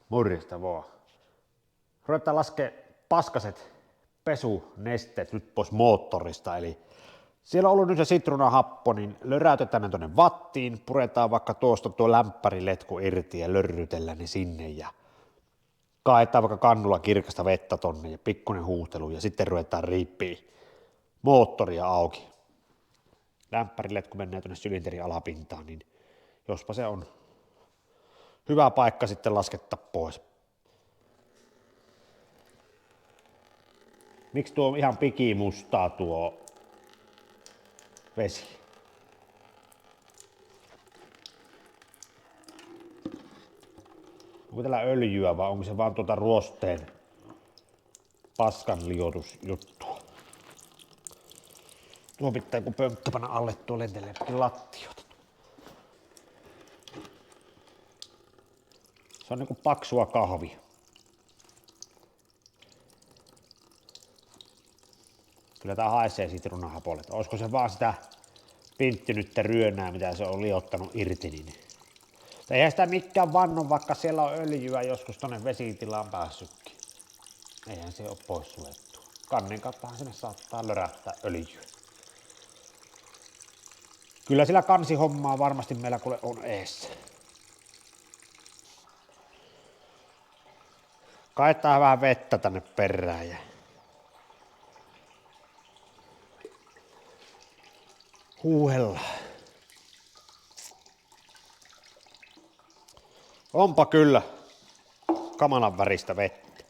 Morjesta vaan. Ruvetaan laskea paskaset pesunesteet nyt pois moottorista, eli siellä on ollut nyt se sitruunahappo, niin löräytetään ne tuonne vattiin, puretaan vaikka tuosta tuo lämpäriletku irti ja lörrytellään ne sinne ja kaetaan vaikka kannulla kirkasta vettä tonne ja pikkuinen huuhtelu ja sitten ruvetaan riippiä moottoria auki. Lämpäriletku menee tuonne sylinterin alapintaan, niin jospa se on hyvä paikka sitten laskettaa pois. Miksi tuo on ihan pikimustaa tuo vesi? Onko täällä öljyä vai onko se vaan tuota ruosteen paskan liotusjuttua? Tuo pitää kun pönkkö panna alle, tuo lentelee lattiota. Se on niinku paksua kahvia. Kyllä tää haisee sitruunahapolle. Olisiko se vaan sitä pinttynyttä ryönää, mitä se on liottanut irti, niin eihän sitä mikään vannon, vaikka siellä on öljyä joskus tonne vesitilaan päässytkin. Eihän se ole pois sulettu. Kannen kauttahan sinne saattaa lörähtää öljyä. Kyllä sillä kansihommaa varmasti meillä kuule on eessä. Kaetaan vähän vettä tänne perään ja huuhellaan. Onpa kyllä kamalan väristä vettä.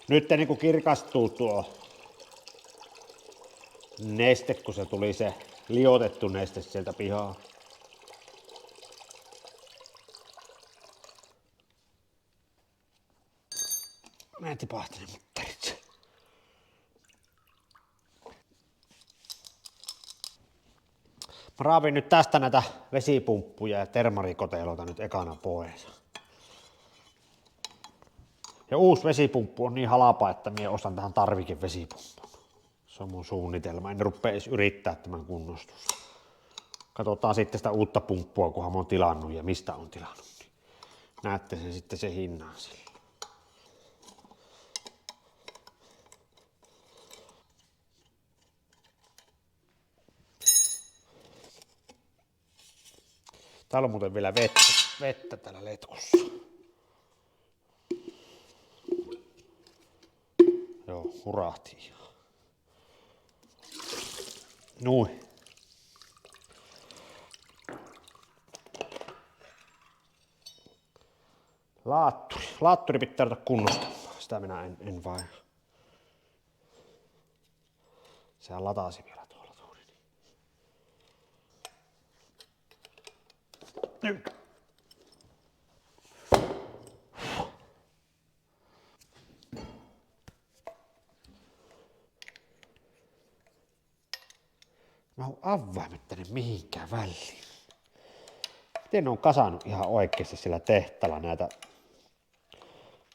Nyt niin kun kirkastuu tuo neste, kun se tuli se liotettu neste sieltä pihaa. Mä tipahti ne muttarit. Mä raavin nyt tästä näitä vesipumppuja ja termarikoteloita nyt ekana pois. Ja uusi vesipumppu on niin halpa, että minä ostan tähän tarvikevesipumpun. Se on mun suunnitelma. En rupea edes yrittää tämän kunnostusta. Katsotaan sitten sitä uutta pumppua, kunhan mä oon tilannut ja mistä on tilannut. Niin näette sen sitten se hinnan sillä. Täällä on muuten vielä vettä täällä letkussa. Joo, hurahti. Noin. Laatturi pitää ruveta kunnostamaan. Sitä minä en vain. Sehän latasi vielä tuolla tuuri. Nyt. Mä oon avaimet tänne mihinkään väliin. Miten ne on kasannut ihan oikeasti sillä tehtaalla näitä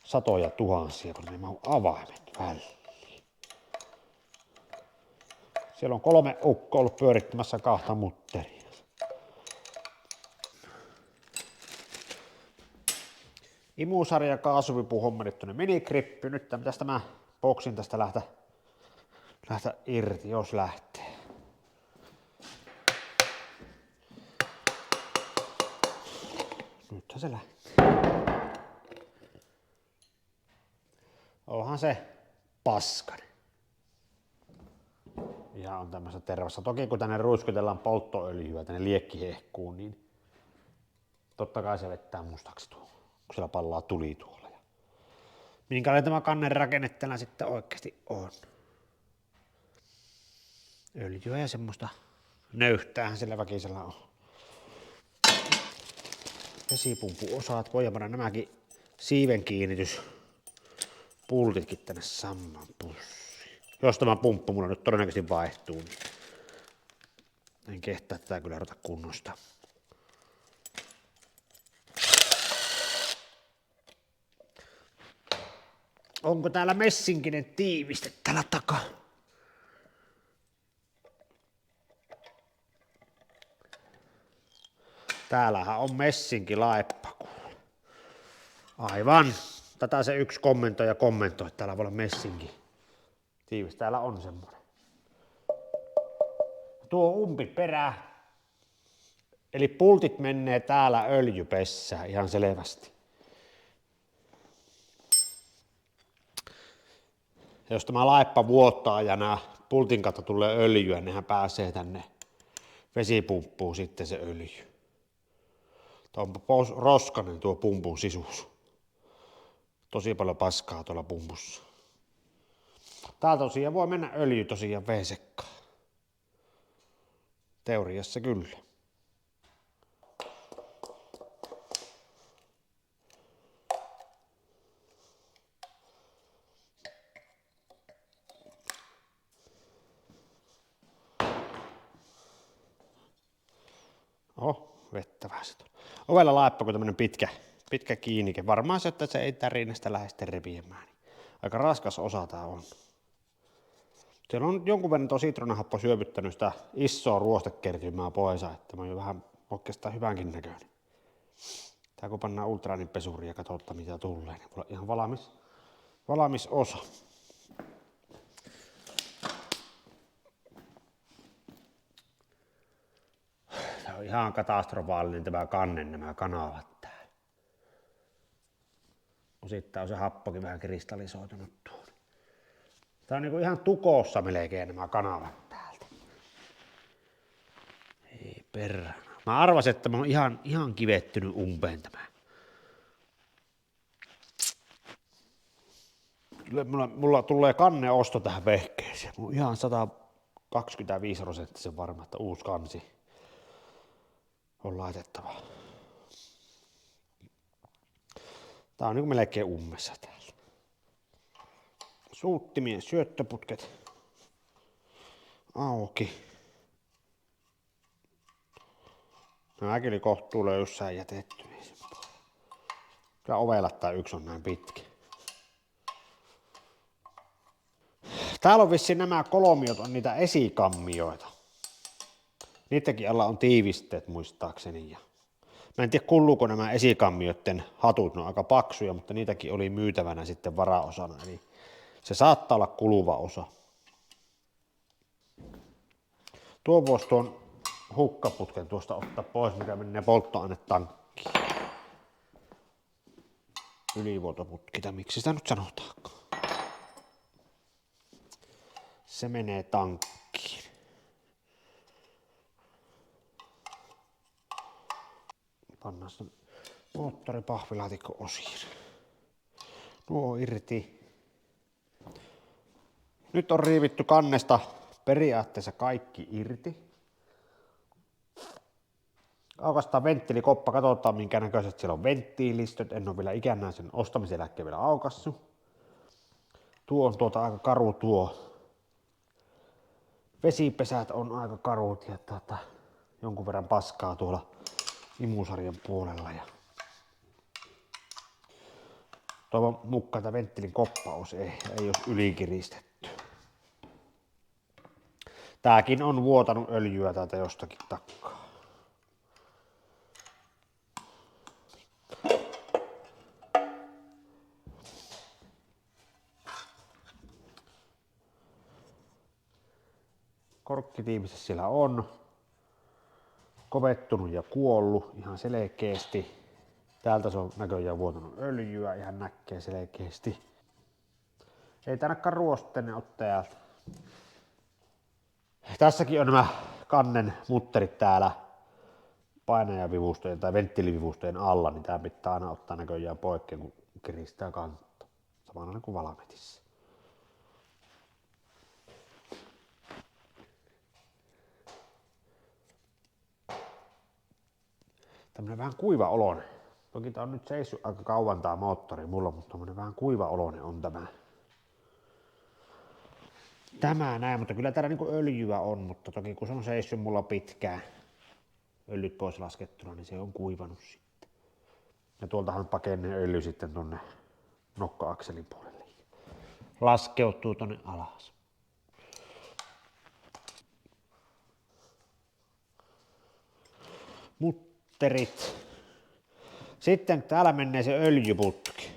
satoja tuhansia, kun ne on avaimet väliin. Siellä on 3 ukkoa ollut pyörittämässä 2 mutteria. Imusarja kaasuvipu hommanit tuonne minikrippi. Nyt pitäisi tämä boksin tästä lähteä irti, jos lähtee. Nythän se lähtee. Onhan se paskanen. Ihan on tämmössä tervassa. Toki kun tänne ruiskutellaan polttoöljyä tänne liekkihehkuun, niin totta kai se vettää mustaksi tuo, kun siellä pallaa tuli tuolla. Minkälainen tämä kannen rakenne täällä sitten oikeasti on. Öljyä ja semmoista nöyhtäähän sillä väkisellä on. Vesipumpuosaat, voidaan panna nämäkin siiven kiinnityspultitkin tänne samaan pussiin. Jos tämä pumppu mulla nyt todennäköisesti vaihtuu, niin en kehtaa tätä kyllä ruveta kunnostaa. Onko täällä messinkinen tiiviste täällä takaa? Täällähän on messinkilaippa. Aivan. Tätä se yksi kommentoi, että täällä voi olla messinki. Tiivis täällä on semmoinen. Tuo umpiperä. Eli pultit menee täällä öljypessään ihan selvästi. Ja jos tämä laippa vuottaa ja nämä pultin kautta tulee öljyä, nehän pääsee tänne vesipumppuun sitten se öljy. Tuo on roskanen tuo pumpun sisuus. Tosi paljon paskaa tuolla pumpussa. Tää tosiaan voi mennä öljy tosiaan veesekkaan. Teoriassa kyllä. Vettä vähän sitä. Ovella laippa, kun tämmönen pitkä kiinnike. Varmaan se, että se ei tärinästä lähde sitten repiemään. Aika raskas osa tää on. Siellä on jonkun verran tuo sitruunahappo syövyttänyt sitä isoa ruostekertymää pois, että tämä on jo vähän oikeastaan hyvänkin näköinen. Tää kun pannaan ultraanin pesuriin ja katsotaan mitä tulee, niin voi olla ihan valmis osa. Tämä on ihan katastrofaalinen tämä kannen, nämä kanavat täällä. Osittain on se happokin vähän kristallisoitunut tuonne. Tää on niinku ihan tukossa melkein nämä kanavat täältä. Ei perhana. Mä arvasin, että mä oon ihan kivettynyt umpeen tämä. Kyllä mulla tulee kanneosto tähän vehkeeseen. Mulla on ihan 125% varma, että uusi kansi on laitettava. Tää on niinku melkein ummessa täällä. Suuttimien syöttöputket auki. Nämäkin oli kohtuulla jossain jätetty. Kyllä ovella tää yksi on näin pitkä. Täällä on vissiin nämä kolmiot on niitä esikammioita. Niitäkin alla on tiivisteet muistaakseni. Ja mä en tiedä kuuluuko nämä esikammioiden hatut, ne on aika paksuja, mutta niitäkin oli myytävänä sitten varaosana. Eli se saattaa olla kuluva osa. Tuo voisi tuon hukkaputken tuosta ottaa pois, mikä menee polttoainetankkiin. Ylivuotoputki, tai miksi sitä nyt sanotaankaan. Se menee tankkiin. Pannaan sen moottoripahvilaatikko osiin. Nuo irti. Nyt on riivitty kannesta periaatteessa kaikki irti. Aukaistaan venttiilikoppa, katsotaan minkä näköiset siellä on venttiilistöt. En ole vielä ikänään sen ostamisen jälkeen vielä aukassut. Tuo on aika karu tuo. Vesipesät on aika karut ja jonkun verran paskaa tuolla imusarjan puolella. Ja toivon mukaan tämä venttiilin koppaus ei olisi ylikiristetty. Tääkin on vuotanut öljyä täältä jostakin takkaa. Korkkitiivise siellä on. Kovettunut ja kuollut ihan selkeästi. Täältä se on näköjään vuotanut öljyä, ihan näkee selkeästi. Ei tänäkään ruostenne ole täältä. Tässäkin on nämä kannen mutterit täällä painajavivustojen tai venttiilivivustojen alla, niin tää pitää aina ottaa näköjään poikkeen, kun kiristää kantta. Samana kuin Valametissa. Tämmönen vähän kuiva oloinen. Toki tää on nyt seissyt aika kauan tää moottori mulla, mutta tämmönen vähän kuiva oloinen on tämä. Tämä näin, mutta kyllä täällä niinku öljyä on, mutta toki kun se on seissyt mulla pitkään öljyt pois laskettuna, niin se on kuivanut sitten. Ja tuoltahan pakenee öljy sitten tonne nokka-akselin puolelle. Laskeutuu tonne alas. Mutta mutterit. Sitten täällä menee se öljyputki.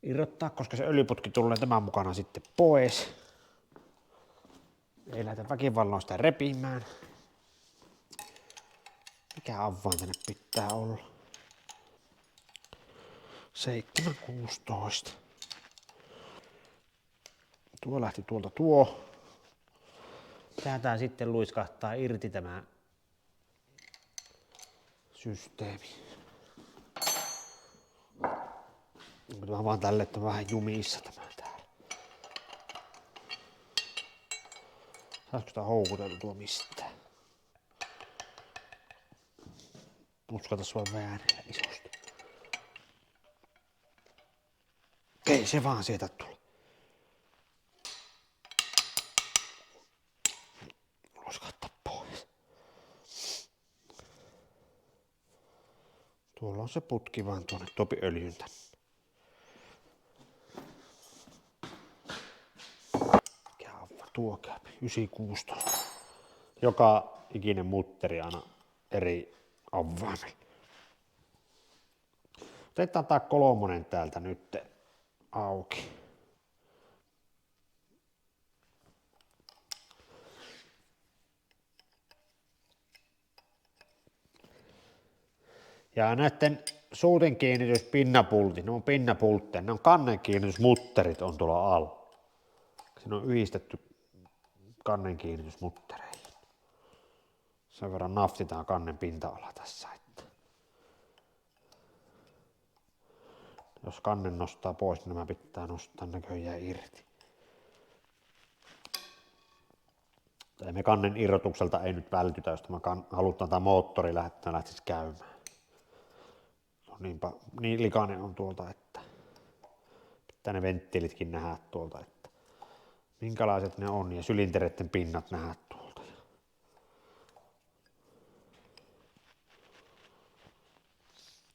Irrottaa, koska se öljyputki tulee tämän mukana sitten pois. Ei lähdetä väkivalloin sitä repimään. Mikä avain tänne pitää olla? 7,16. Tuo lähti tuolta tuo. Täältä sitten luiskahtaa irti tämä systeemi. Onko tämä vaan tälle, että on vähän jumissa tämä täällä. Saisiko sitä houkuteltua mistään? Puskatas vaan väärillä isosti. Ei se vaan sieltä tule. Luiskahtaa pois. Tuolla on se putki vaan tuonne topi öljyn tänne. Mikä on tuo käypi? 916. Joka ikinen mutteri aina eri avaimella. Otetaan tää 3 täältä nyt auki. Ja näiden suutin kiinnitys pinnapultit, ne on pinnapultteja, ne on kannen kiinnitysmutterit on tuolla alla. Se on yhdistetty kannen kiinnitysmuttereihin. Sen verran naftitaan kannen pinta-ala tässä. Että jos kannen nostaa pois, niin nämä pitää nostaa näköjään irti. Tai me kannen irrotukselta ei nyt vältytä, jos me halutaan tämä moottori lähtisi käymään. Niin likainen on tuolta, että pitää ne venttiilitkin nähdä tuolta, että minkälaiset ne on ja sylintereiden pinnat nähdä tuolta.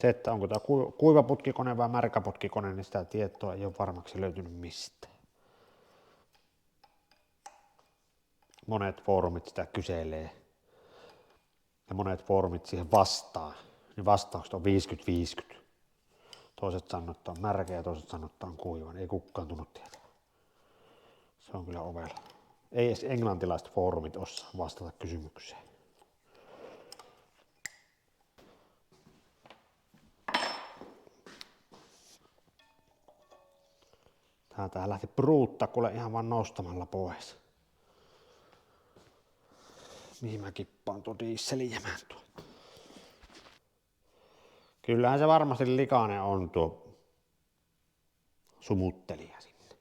Se, että onko tämä kuivaputkikone vai märkäputkikone, niin sitä tietoa ei ole varmaksi löytynyt mistään. Monet foorumit sitä kyselee ja monet foorumit siihen vastaa. Niin vastaukset on 50-50. Toiset sanoo, että on märkä ja toiset sanoo, että on kuiva. Ei kukaan tunnu tietää. Se on kyllä ovella. Ei edes englantilaiset foorumit osaa vastata kysymykseen. Tää lähti pruutta kuule ihan vaan nostamalla pois. Mihin mä kippaan tuo dieselin jämään tuo. Kyllähän se varmasti likainen on tuo sumuttelija sinne.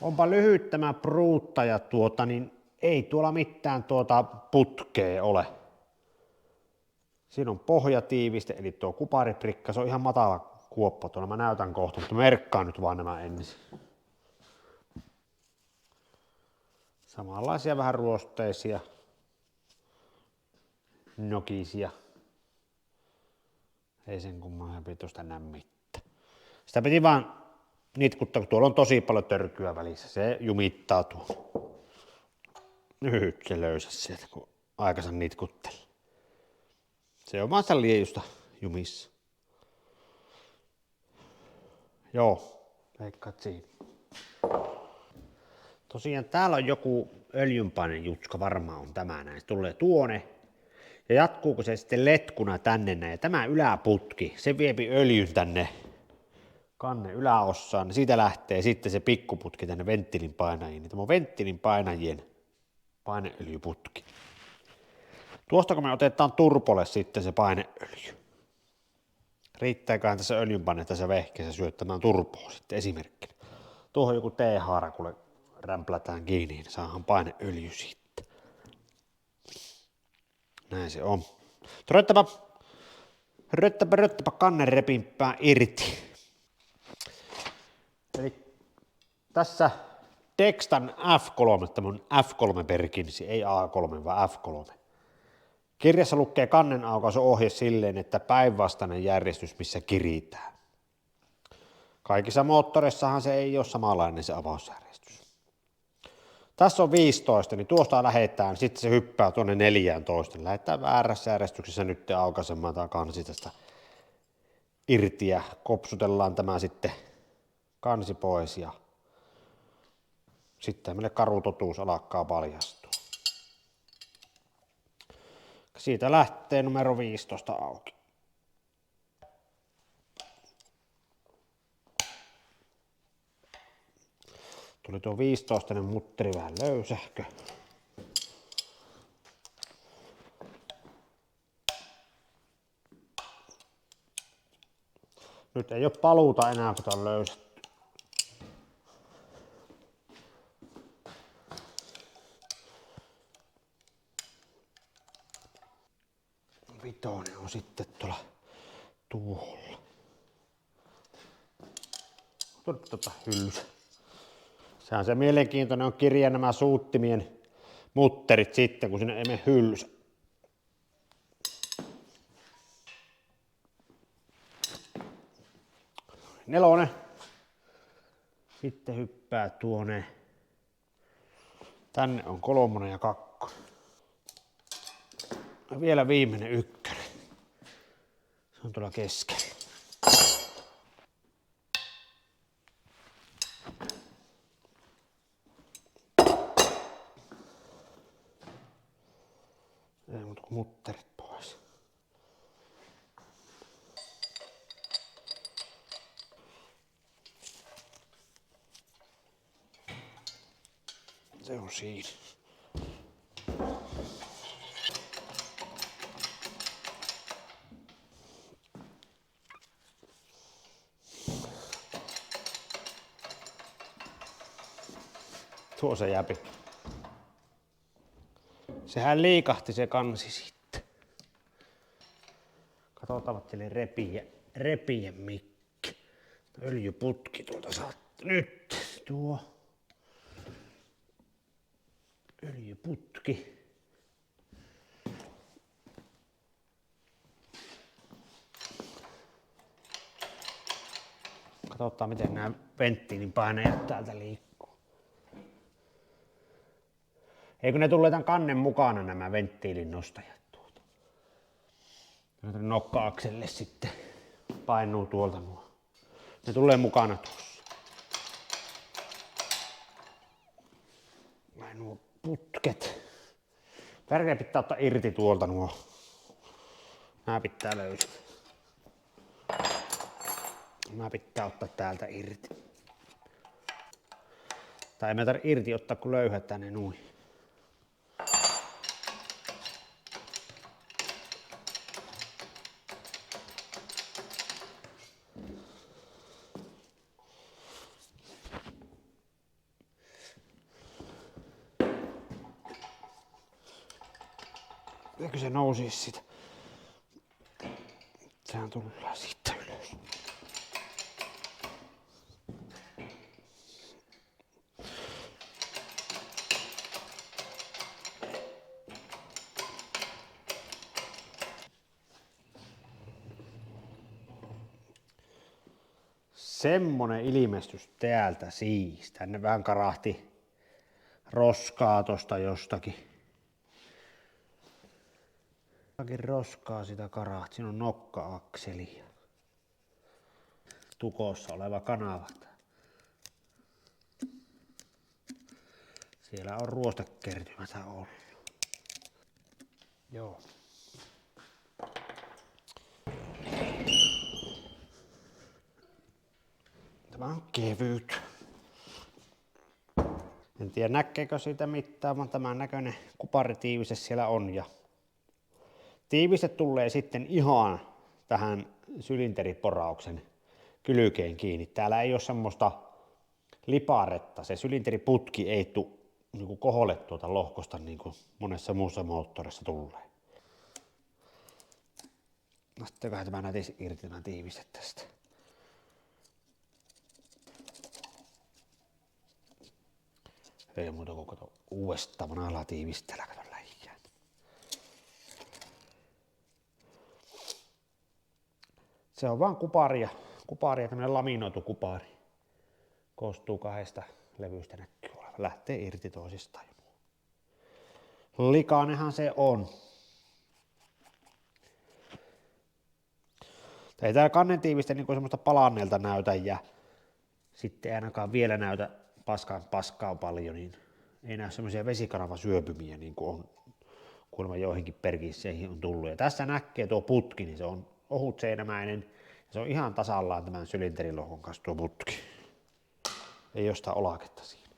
Onpa lyhyt tämä pruutta ja niin ei tuolla mitään putkea ole. Siinä on pohjatiiviste, eli tuo kupariprikka, se on ihan matala kuoppa tuolla. Mä näytän kohta, mutta merkkaan nyt vaan nämä ensin. Samanlaisia vähän ruosteisia, nokisia. Ei sen kumman pituista nämmittä. Sitä piti vaan nitkuttaa, kun tuolla on tosi paljon törkyä välissä. Se jumittaa tuolla. Nyt se löysä sieltä, kun aikansa nitkutteli. Se on vaan sitä liejusta jumissa. Joo, veikkaat siinä. Tosiaan täällä on joku öljynpainen jutska, varmaan on tämä näin. Se tulee tuonne. Ja jatkuuko se sitten letkuna tänne näin. Ja tämä yläputki, se viepi öljyn tänne kannen yläossaan. Niin siitä lähtee sitten se pikkuputki tänne venttiilin painajiin. Tämä on venttiilin painajien paineöljyputki. Tuosta kun me otetaan turpolle sitten se paineöljy. Riittääköhän tässä öljynpaine tässä vehkeessä syöttämään turpoa sitten esimerkkinä. Tuohon joku T-haara, kun rämplätään kiinni, niin saadaan paineöljy sitten. Näin se on. Röttäpä kannen repimpää irti. Eli tässä Dextan F3, tämmönen F3 Perkinsi, ei A3, vaan F3. Kirjassa lukee kannen aukaisu-ohje silleen, että päinvastainen järjestys, missä kiritään. Kaikissa moottoreissahan se ei ole samanlainen se avausjärjestys. Tässä on 15, niin tuosta lähdetään, sitten se hyppää tuonne 14. Lähdetään väärässä järjestyksessä nyt aukaisemaan tämä kansi tästä irti ja kopsutellaan tämä sitten kansi pois ja sitten meille karu totuus alkaa paljastua. Siitä lähtee numero 15 auki. Tuli tuo 15 mutteri vähän löysähkö. Nyt ei ole paluuta enää, kun tää on löysätty. Vitonen on sitten tuolla tuolla. Hyllysä. Sehän se mielenkiintoinen on kirja nämä suuttimien mutterit sitten, kun sinne ei mene hyllysä. Nelonen. Sitten hyppää tuonne. Tänne on 3 ja 2. Ja vielä viimeinen 1. Se on tuolla keskellä. Ei muuta kuin mutterit pois. Se on siinä. Tuo se jäpi. Sehän liikahti se kansi sitten. Katsotaan, että repiä mikki. Öljyputki tuolta saattaa. Nyt tuo. Öljyputki. Katsotaan, miten nämä venttiilin paineet täältä liikkuu. Eikö ne tule tämän kannen mukana nämä venttiilin nostajat tuolta? Nokka-akselle sitten painuu tuolta nuo. Ne tulee mukana tuossa. Näin nuo putket. Tärkeää pitää ottaa irti tuolta nuo. Nää pitää löytää. Nää pitää ottaa täältä irti. Tai ei me tarvitse irti ottaa, kun löyhätään ne noin. Eikö se nousisi sitä? Sehän tullaan siitä ylös. Semmonen ilmestys täältä siis. Tänne vähän karahti roskaa tosta jostakin. Roskaa sitä karahti. Siinä on nokka-akseli ja tukossa oleva kanava. Siellä on ruostekertymätä ollut. Joo. Tämä on kevyt. En tiedä näkeekö siitä mitään, vaan tämän näköinen kuparitiivise siellä on. Ja tiiviste tulee sitten ihan tähän sylinteriporauksen kylkeen kiinni. Täällä ei ole semmoista liparetta. Se sylinteriputki ei tule niin koholle tuota lohkosta niin kuin monessa muussa moottorissa tulee. No sittenköhän tämä nätisi irti nämä tiiviste tästä. Ei muuta kuin kato uudestaan vanhalla tiivistellä, kato lähiään. Se on vaan kuparia, tämmönen laminoitu kupari. Koostuu 2 levyistä näkyy olevan. lähtee irti toisistaan. Likainenhan se on. Ei täällä kannentiivistä niin semmoista palanneelta näytä ja sitten ei ainakaan vielä näytä paskaa paljon, niin ei näy semmoisia vesikanavasyöpymiä niin kuin on kuulemma joihinkin perkisseihin on tullut. Ja tässä näkee tuo putki, niin se on ohutseinämäinen ja se on ihan tasallaan tämän sylinterilohkon kanssa tuo putki. Ei jostain olaketta siinä.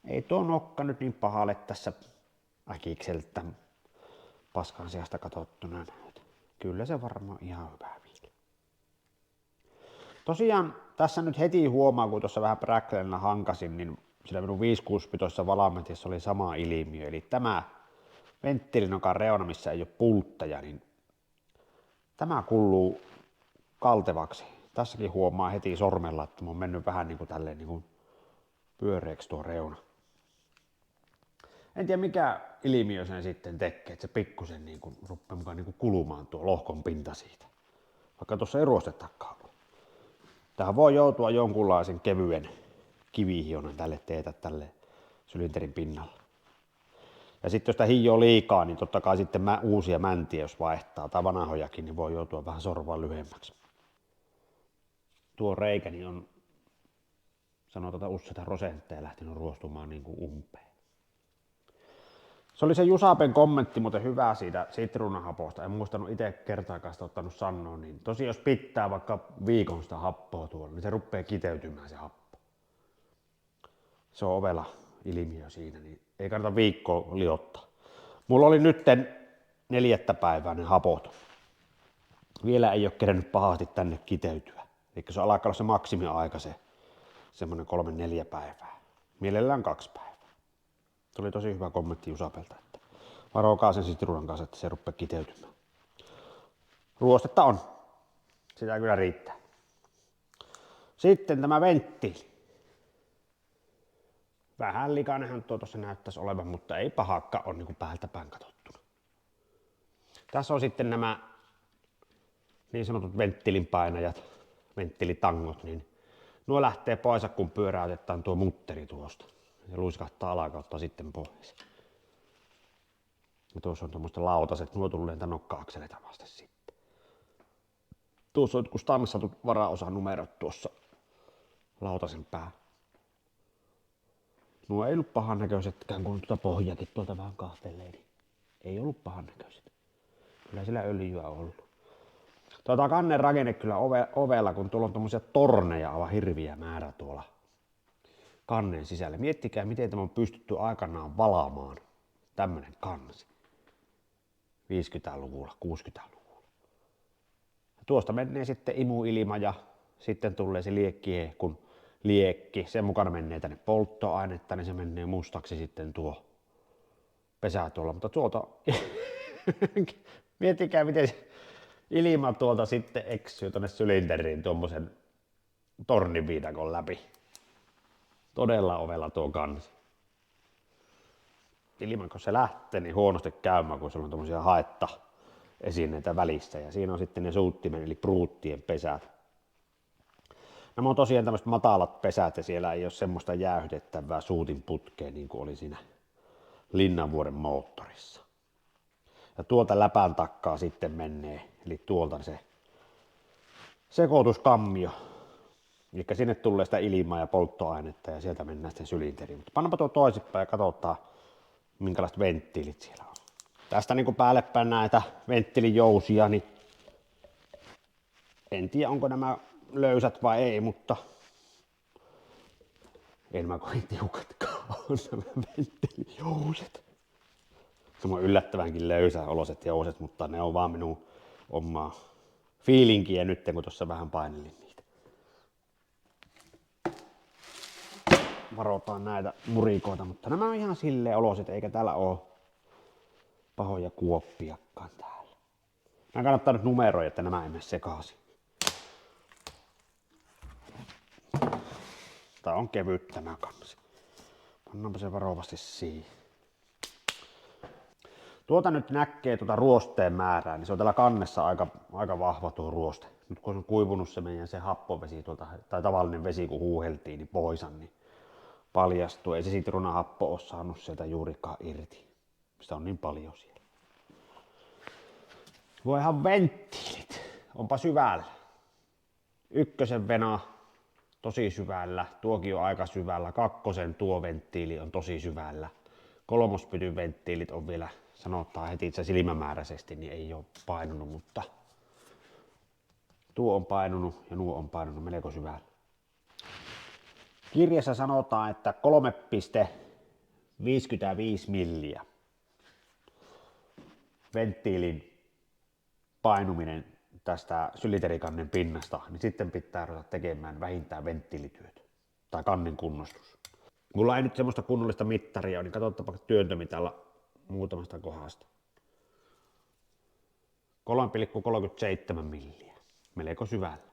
Ei tuo nokka nyt niin pahalle tässä äkikseltä paskan sijasta katsottuna näytä. Kyllä se varmaan ihan hyvä vielä. Tosiaan tässä nyt heti huomaa, kun tuossa vähän präkkelänä hankasin, niin sillä minun 5-6 valametissa oli sama ilmiö. Eli tämä venttiilinokan reuna, missä ei ole pultteja, niin tämä kuuluu kaltevaksi. Tässäkin huomaa heti sormella, että mä oon mennyt vähän niin kuin tälleen niin kuin pyöreäksi tuo reuna. En tiedä mikä ilmiö sen sitten tekee, että se pikkusen niin kuin rupeaa mukaan niin kuin kulumaan tuo lohkon pinta siitä. Vaikka tuossa ei ruostetakaan ollut. Tähän voi joutua jonkunlaisen kevyen kivihionan tälle teetä tälle sylinterin pinnalla. Ja sitten jos sitä hioo liikaa, niin totta kai sitten uusia mäntiä jos vaihtaa tai vanhojakin, niin voi joutua vähän sorvaa lyhyemmäksi. Tuo reikä niin on sanotaan useita prosentteja lähtenyt ruostumaan niin kuin umpeen. Se oli se Jusapen kommentti muuten hyvä siitä sitruunahaposta. En muistanut itse kertaakaan sitä ottanut sanoa, niin tosiaan jos pitää vaikka viikon sitä happoa tuolla, niin se rupeaa kiteytymään se happo. Se on ovela ilmiö siinä, niin ei kannata viikkoa liottaa. Mulla oli nytten 4. päivää ne hapot. Vielä ei ole kerennyt pahasti tänne kiteytyä. Eli se alkaa olla se maksimiaika se semmoinen 3-4 päivää. Mielellään 2 päivää. Tuli tosi hyvä kommentti Jusapelta, että varokaa sen sitruunan kanssa, että se rupeaa kiteytymään. Ruostetta on. Sitä kyllä riittää. Sitten tämä venttiili. Vähän likainenhan tuo tuossa näyttäisi olevan, mutta ei pahakka on niin päältä päin katsottuna. Tässä on sitten nämä niin sanotut venttiilin painajat, venttiilitangot, niin nuo lähtee pois, kun pyöräytetään tuo mutteri tuosta. Se luiskahtaa alakautta sitten pois. Ja tuossa on tuommoista lautaset, nuo tulee niitä nokka-akseleita vasten sitten. Tuossa on kun stanssatut varaosanumerot tuossa lautasen pää. Nuo ei ollut pahan näköisetkään, kun tuota pohjakin tuolta vähän kahtelee, niin ei ollut pahan näköiset. Kyllä sillä öljyä on ollut. Tuota kannen rakenne kyllä ovella, kun tuolla on tommosia torneja aivan hirviä määrä tuolla kannen sisällä. Miettikää, miten tämä on pystytty aikanaan valaamaan. Tämmönen kansi. 50-luvulla, 60-luvulla. Ja tuosta menee sitten imuilma ja sitten tulee se kun liekki. Sen mukana menee tänne polttoainetta, niin se menee mustaksi sitten tuo pesä tuolla. Mutta tuolta, miettikää miten se ilma tuolta sitten eksyy tonne sylinteriin tuommoisen torniviidakon läpi. Todella ovella tuo kansi. Ilman kun se lähtee, niin huonosti käymään, kun siellä on tommosia haitta-esineitä välissä. Ja siinä on sitten ne suuttimen eli pruuttien pesät. Nämä on tosiaan tämmöiset matalat pesät ja siellä ei ole semmoista jäähdettävää suutin putkea niin kuin oli siinä Linnanvuoren moottorissa. Ja tuolta läpän takkaa sitten menee, eli tuolta se sekoituskammio. Eli sinne tulee sitä ilmaa ja polttoainetta ja sieltä mennään sitten sylinteriin. Mutta pannaanpa tuo toisinpäin ja katsotaan, minkälaiset venttiilit siellä on. Tästä niin kuin päälle päin näitä venttiilijousia, niin en tiedä onko nämä löysät vai ei, mutta ei nämä kovin tiukatkaan on nämä venttiilijouset. Se on yllättävänkin löysäoloiset jouset, mutta ne on vaan minun omaa fiilinkiä nyt, kun tuossa vähän painelin niitä. Varotaan näitä murikoita, mutta nämä on ihan silleen oloset, eikä täällä ole pahoja kuoppiakaan täällä. Nämä kannattaa nyt numeroida, että nämä ei mene sekaisin. Tää on kevyt tämä kansi. Pannaanpa se varovasti siihen. Tuota nyt näkee tuota ruosteen määrää, niin se on täällä kannessa aika vahva tuo ruoste. Nyt kun on kuivunut se meidän se happovesi tuolta, tai tavallinen vesi kun huuheltiin, niin poisan, niin paljastuu. Ei se sitruunahappo ole saanut sieltä juurikaan irti. Sitä on niin paljon siellä. Voihan venttiilit. Onpa syvällä. Ykkösen vena tosi syvällä. Tuokin on aika syvällä. Kakkosen tuo venttiili on tosi syvällä. Kolmospytyn venttiilit on vielä, sanotaan heti itse silmämääräisesti, niin ei ole painunut, mutta tuo on painunut ja nuo on painunut melko syvällä. Kirjassa sanotaan, että 3,55 milliä venttiilin painuminen tästä sylinterikannen pinnasta, niin sitten pitää ruveta tekemään vähintään venttiilityöt tai kannen kunnostus. Mulla ei nyt semmoista kunnollista mittaria ole, niin katsotaanpa työntömitalla muutamasta kohdasta. 3,37 milliä, melko syvällä.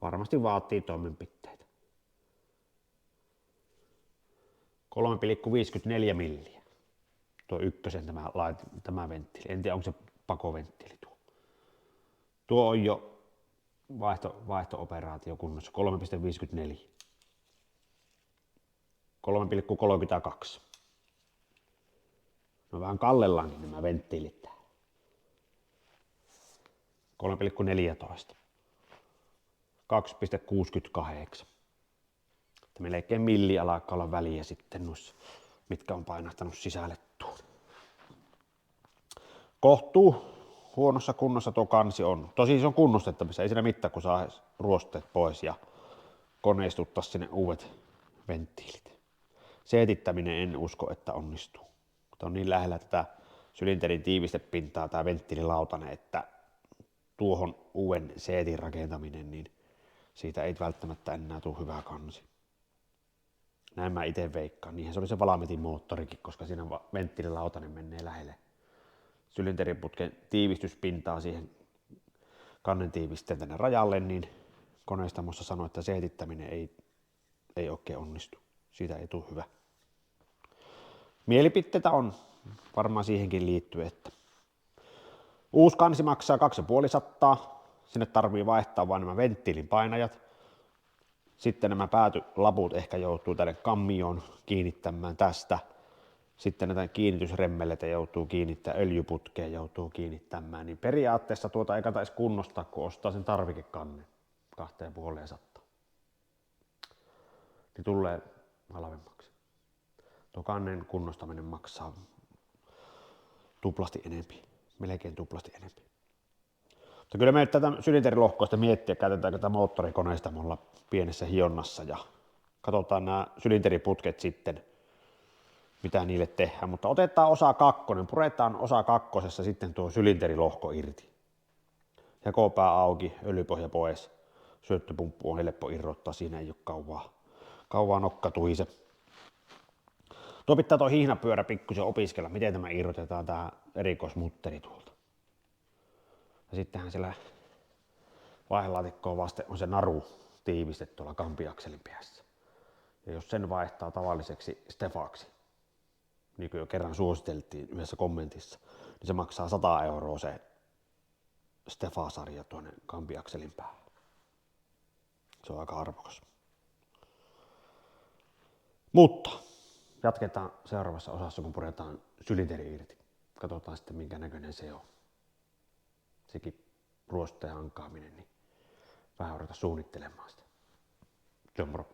Varmasti vaatii toimenpiteitä. 3,54 milliä. Tuo ykkösen tämä venttiili. En tiedä, onko se pakoventtiili tuo. Tuo on jo vaihto-operaatio kunnossa. 3,54. 3,32. No vähän kallellaankin nämä venttiilit täällä. 3,14. 2,68. Melkein milli alkaa olla väliä sitten noissa, mitkä on painahtanut sisälle tuon. Kohtuu huonossa kunnossa tuo kansi on. Tosi se on kunnostettavissa, ei siinä mitään, kun saa ruosteet pois ja koneistuttaa sinne uudet venttiilit. Seetittäminen en usko, että onnistuu. Tämä on niin lähellä tätä sylinterin tiivistepintaa tämä venttiililautanen, että tuohon uuden seetin rakentaminen, niin siitä ei välttämättä enää tule hyvä kansi. Näin mä itse veikkaan. Niinhän se oli se Valametin moottorikin, koska siinä venttiililautanen menee lähelle sylinteriputken tiivistyspintaa siihen kannen tiivisteen tänne rajalle, niin koneistamossa sanoi, että seetittäminen ei oikein onnistu. Siitä ei tule hyvä. Mielipiteitä on varmaan siihenkin liittyen, että uusi kansi maksaa 250. Sinne tarvii vaihtaa vain nämä venttiilin painajat. Sitten nämä päätylaput ehkä joutuu tänne kammioon kiinnittämään tästä. Sitten näitä kiinnitysremmeleitä joutuu kiinnittämään, öljyputkeen joutuu kiinnittämään. Niin periaatteessa tuota ei kannata edes kunnostaa, kun ostaa sen tarvikekannen 250. Niin tulee halvemmaksi. Tuo kannen kunnostaminen maksaa tuplasti enempi, melkein tuplasti enempi. Mutta kyllä me tätä sylinterilohkoista miettiä, käytetäänkö tätä moottorikoneistamolla pienessä hionnassa ja katsotaan nämä sylinteriputket sitten, mitä niille tehdään. Mutta otetaan osa kakkonen, puretaan osa kakkosessa sitten tuo sylinterilohko irti. Jakopää auki, öljypohja pois, syöttöpumppu on helppo irrottaa, siinä ei ole kauaa nokka tuhise. Tuo pitää tuo hihnapyörä pikkusen opiskella, miten tämä irrotetaan tämä erikoismutteri tuolta. Ja sittenhän siellä vaihelaatikkoa vasten on se naru tiivistetty tuolla kampiakselin päässä. Ja jos sen vaihtaa tavalliseksi Stefaksi, niin kuin jo kerran suositeltiin yhdessä kommentissa, niin se maksaa 100 € se Stefa-sarja tuonne kampiakselin päähän. Se on aika arvokas. Mutta jatketaan seuraavassa osassa, kun puretaan sylinteri irti. Katsotaan sitten, minkä näköinen se on. Sekin ruosteen hankaaminen, niin vähän ruveta suunnittelemaan sitä. Se on moro.